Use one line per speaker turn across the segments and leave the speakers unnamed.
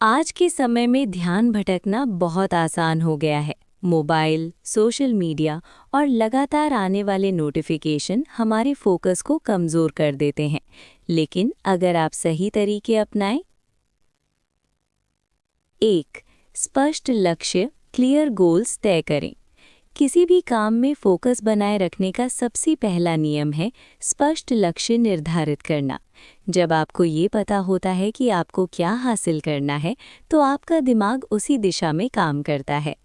आज के समय में ध्यान भटकना बहुत आसान हो गया है। मोबाइल, सोशल मीडिया और लगातार आने वाले नोटिफिकेशन हमारे फोकस को कमज़ोर कर देते हैं। लेकिन अगर आप सही तरीके अपनाएं। 1. स्पष्ट लक्ष्य, क्लियर गोल्स तय करें। किसी भी काम में फोकस बनाए रखने का सबसे पहला नियम है स्पष्ट लक्ष्य निर्धारित करना। जब आपको ये पता होता है कि आपको क्या हासिल करना है, तो आपका दिमाग उसी दिशा में काम करता है।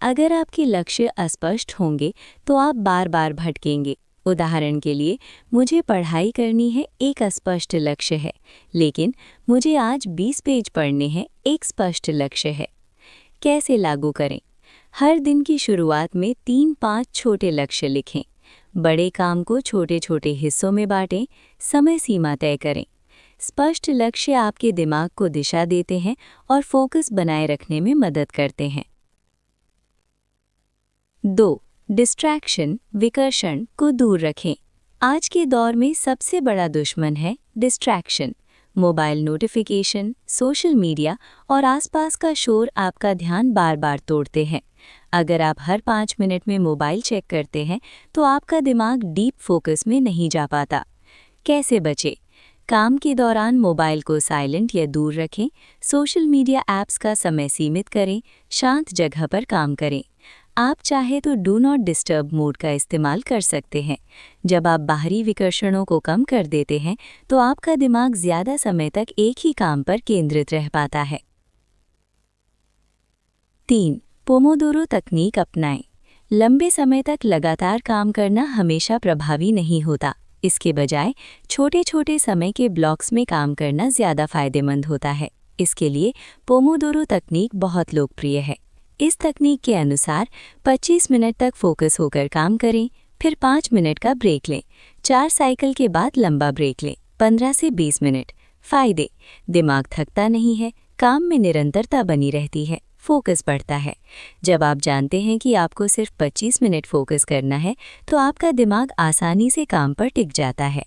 अगर आपके लक्ष्य अस्पष्ट होंगे, तो आप बार बार भटकेंगे। उदाहरण के लिए, मुझे पढ़ाई करनी है, एक अस्पष्ट लक्ष्य है, लेकिन मुझे आज 20 पेज पढ़ने हैं, एक स्पष्ट लक्ष्य है। कैसे लागू करें? हर दिन की शुरुआत में 3-5 छोटे लक्ष्य लिखें। बड़े काम को छोटे छोटे हिस्सों में बांटें। समय सीमा तय करें। स्पष्ट लक्ष्य आपके दिमाग को दिशा देते हैं और फोकस बनाए रखने में मदद करते हैं। 2. डिस्ट्रैक्शन, विकर्षण को दूर रखें। आज के दौर में सबसे बड़ा दुश्मन है distraction. Mobile notification, social media और आसपास का शोर आपका ध्यान बार बार तोड़ते हैं। अगर आप हर 5 मिनट में मोबाइल चेक करते हैं, तो आपका दिमाग डीप फोकस में नहीं जा पाता। कैसे बचें? काम के दौरान मोबाइल को साइलेंट या दूर रखें। सोशल मीडिया ऐप्स का समय सीमित करें। शांत जगह पर काम करें। आप चाहे तो डू नॉट डिस्टर्ब मोड का इस्तेमाल कर सकते हैं। जब आप बाहरी विकर्षणों को कम कर देते हैं, तो आपका दिमाग ज़्यादा समय तक एक ही काम पर केंद्रित रह पाता है। 3. पोमोडोरो तकनीक अपनाएं। लंबे समय तक लगातार काम करना हमेशा प्रभावी नहीं होता। इसके बजाय छोटे छोटे समय के ब्लॉक्स में काम करना ज़्यादा फायदेमंद होता है। इसके लिए पोमोडोरो तकनीक बहुत लोकप्रिय है। इस तकनीक के अनुसार 25 मिनट तक फोकस होकर काम करें, फिर 5 मिनट का ब्रेक लें। 4 साइकिल के बाद लंबा ब्रेक लें, 15 से 20 मिनट। फायदे: दिमाग थकता नहीं है, काम में निरंतरता बनी रहती है, फोकस बढ़ता है। जब आप जानते हैं कि आपको सिर्फ 25 मिनट फोकस करना है, तो आपका दिमाग आसानी से काम पर टिक जाता है।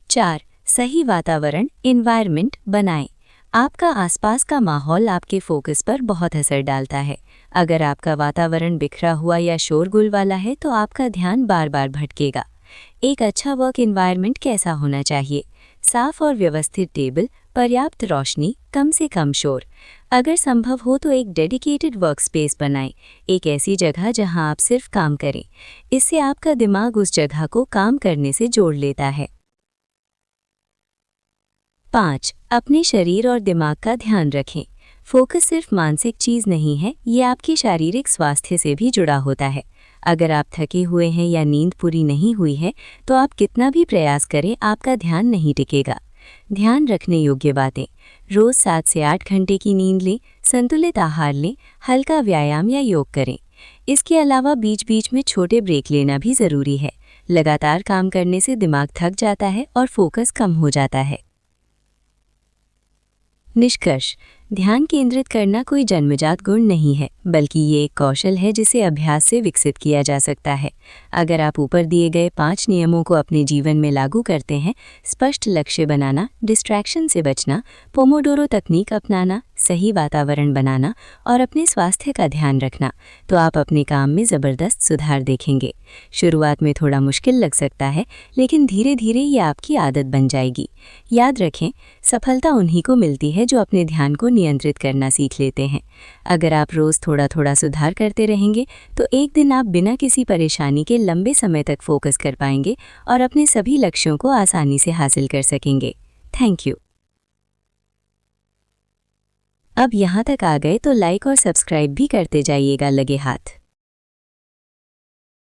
4. सही वातावरण, एनवायरनमेंट बनाएं। आपका आसपास का माहौल आपके फोकस पर बहुत असर डालता है। अगर आपका वातावरण बिखरा हुआ या शोरगुल वाला है, तो आपका ध्यान बार बार भटकेगा। एक अच्छा वर्क एनवायरनमेंट कैसा होना चाहिए? साफ और व्यवस्थित टेबल, पर्याप्त रोशनी, कम से कम शोर। अगर संभव हो तो एक डेडिकेटेड वर्क स्पेस बनाएं, एक ऐसी जगह जहां आप सिर्फ काम करें। इससे आपका दिमाग उस जगह को काम करने से जोड़ लेता है। 5. अपने शरीर और दिमाग का ध्यान रखें। फोकस सिर्फ मानसिक चीज़ नहीं है, ये आपके शारीरिक स्वास्थ्य से भी जुड़ा होता है। अगर आप थके हुए हैं या नींद पूरी नहीं हुई है, तो आप कितना भी प्रयास करें, आपका ध्यान नहीं टिकेगा। ध्यान रखने योग्य बातें: रोज़ 7 से 8 घंटे की नींद लें, संतुलित आहार लें, हल्का व्यायाम या योग करें। इसके अलावा बीच बीच में छोटे ब्रेक लेना भी ज़रूरी है। लगातार काम करने से दिमाग थक जाता है और फोकस कम हो जाता है। निष्कर्ष: ध्यान केंद्रित करना कोई जन्मजात गुण नहीं है, बल्कि ये एक कौशल है जिसे अभ्यास से विकसित किया जा सकता है। अगर आप ऊपर दिए गए 5 नियमों को अपने जीवन में लागू करते हैं, स्पष्ट लक्ष्य बनाना, डिस्ट्रैक्शन से बचना, पोमोडोरो तकनीक अपनाना, सही वातावरण बनाना और अपने स्वास्थ्य का ध्यान रखना, तो आप अपने काम में ज़बरदस्त सुधार देखेंगे। शुरुआत में थोड़ा मुश्किल लग सकता है, लेकिन धीरे धीरे ये आपकी आदत बन जाएगी। याद रखें, सफलता उन्हीं को मिलती है जो अपने ध्यान को नियंत्रित करना सीख लेते हैं। अगर आप रोज़ थोड़ा थोड़ा सुधार करते रहेंगे, तो एक दिन आप बिना किसी परेशानी के लंबे समय तक फोकस कर पाएंगे और अपने सभी लक्ष्यों को आसानी से हासिल कर सकेंगे। Thank you. अब यहाँ तक आ गए तो लाइक और सब्सक्राइब भी करते जाइएगा लगे हाथ।